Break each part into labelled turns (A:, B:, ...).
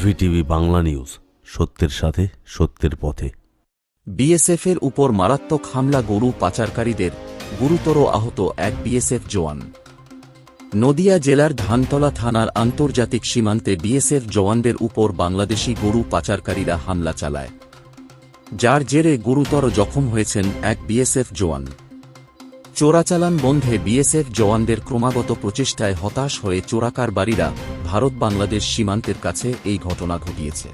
A: VTV Bangla news, সত্যের সাথে সত্যের পথে।
B: বিএসএফের উপর মারাত্মক হামলা, গরু পাচারকারীদের, গুরুতর আহত এক বিএসএফ জওয়ান। নদিয়া জেলার ধানতলা থানার আন্তর্জাতিক সীমান্তে বিএসএফ জওয়ানদের উপর বাংলাদেশি গরু পাচারকারীরা হামলা চালায়, যার জেরে গুরুতর জখম হয়েছেন এক বিএসএফ জওয়ান। চোরাচালান বন্ধে বিএসএফ জওয়ানদের ক্রমাগত প্রচেষ্টায় হতাশ হয়ে চোরাকারবারীরা ভারত বাংলাদেশ সীমান্তের কাছে এই ঘটনা ঘটিয়েছে।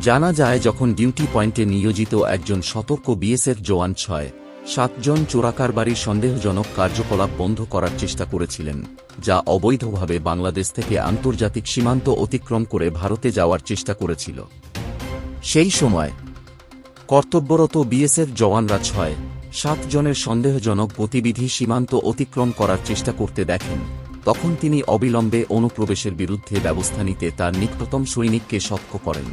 B: জানা যায়, যখন ডিউটি পয়েন্টে নিয়োজিত একজন সতর্ক বিএসএফ জওয়ান 6-7 জন চোরাকারবারীর সন্দেহজনক কার্যকলাপ বন্ধ করার চেষ্টা করেছিলেন, যা অবৈধভাবে বাংলাদেশ থেকে আন্তর্জাতিক সীমান্ত অতিক্রম করে ভারতে যাওয়ার চেষ্টা করেছিল। সেই সময় কর্তব্যরত বিএসএফ জওয়ানরা 6-7 জনের সন্দেহজনক গতিবিধি সীমান্ত অতিক্রম করার চেষ্টা করতে দেখেন। তখন তিনি অবিলম্বে অনুপ্রবেশের বিরুদ্ধে ব্যবস্থা নিতে তার নিকটতম সৈনিককে সতর্ক করেন।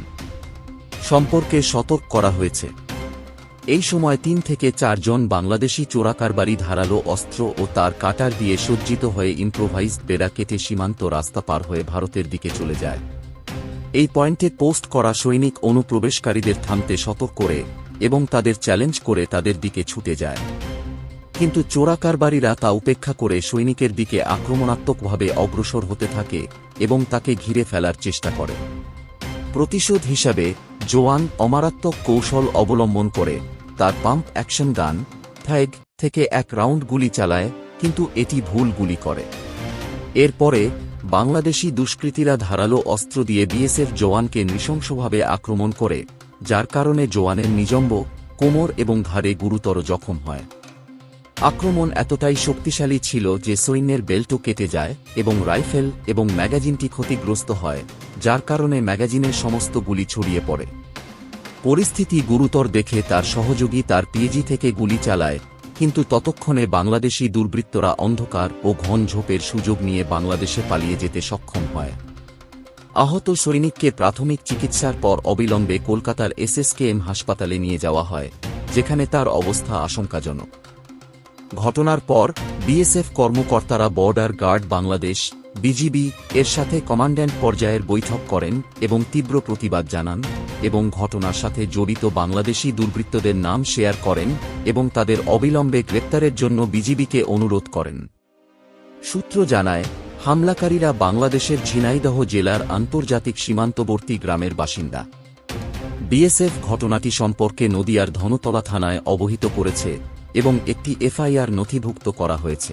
B: সম্পর্কে সতর্ক করা হয়েছে। এই সময় 3 থেকে 4 জন বাংলাদেশি চোরাকারবারী ধারালো অস্ত্র ও তার কাটার দিয়ে সজ্জিত হয়ে ইম্প্রোভাইজড বেড়া কেটে সীমান্ত রাস্তা পার হয়ে ভারতের দিকে চলে যায়। এই পয়েন্টে পোস্ট করা সৈনিক অনুপ্রবেশকারীদের থামতে সতর্ক করে এবং তাদের চ্যালেঞ্জ করে তাদের দিকে ছুটে যায়, কিন্তু চোরাকারবারীরা তা উপেক্ষা করে সৈনিকের দিকে আক্রমণাত্মকভাবে অগ্রসর হতে থাকে এবং তাকে ঘিরে ফেলার চেষ্টা করে। প্রতিশোধ হিসাবে জওয়ান অমারাত্মক কৌশল অবলম্বন করে তার পাম্প অ্যাকশন গান থ্যাগ থেকে 1 রাউন্ড গুলি চালায়, কিন্তু এটি ভুল গুলি করে। এরপরে বাংলাদেশি দুষ্কৃতীরা ধারালো অস্ত্র দিয়ে বিএসএফ জওয়ানকে নৃশংসভাবে আক্রমণ করে, যার কারণে জওয়ানের নিজম্ব, কোমর এবং ঘাড়ে গুরুতর জখম হয়। আক্রমণ এতটাই শক্তিশালী ছিল যে সৈন্যের বেল্টও কেটে যায় এবং রাইফেল এবং ম্যাগাজিনটি ক্ষতিগ্রস্ত হয়, যার কারণে ম্যাগাজিনের সমস্ত গুলি ছড়িয়ে পড়ে। পরিস্থিতি গুরুতর দেখে তার সহযোগী তার পিএজি থেকে গুলি চালায়, কিন্তু ততক্ষণে বাংলাদেশি দুর্বৃত্তরা অন্ধকার ও ঘন ঝোপের সুযোগ নিয়ে বাংলাদেশে পালিয়ে যেতে সক্ষম হয়। আহত সৈনিককে প্রাথমিক চিকিৎসার পর অবিলম্বে কলকাতার এসএসকেএম হাসপাতালে নিয়ে যাওয়া হয়, যেখানে তার অবস্থা আশঙ্কাজনক। ঘটনার পর বিএসএফ কর্মকর্তারা বর্ডার গার্ড বাংলাদেশ বিজিবি এর সাথে কমান্ড্যান্ট পর্যায়ের বৈঠক করেন এবং তীব্র প্রতিবাদ জানান এবং ঘটনার সাথে জড়িত বাংলাদেশি দুর্বৃত্তদের নাম শেয়ার করেন এবং তাদের অবিলম্বে গ্রেপ্তারের জন্য বিজিবিকে অনুরোধ করেন। সূত্র জানায়, হামলাকারীরা বাংলাদেশের ঝিনাইদহ জেলার আন্তর্জাতিক সীমান্তবর্তী গ্রামের বাসিন্দা। বিএসএফ ঘটনাটি সম্পর্কে নদিয়ার ধনতলা থানায় অবহিত করেছে এবং একটি এফআইআর নথিভুক্ত করা হয়েছে।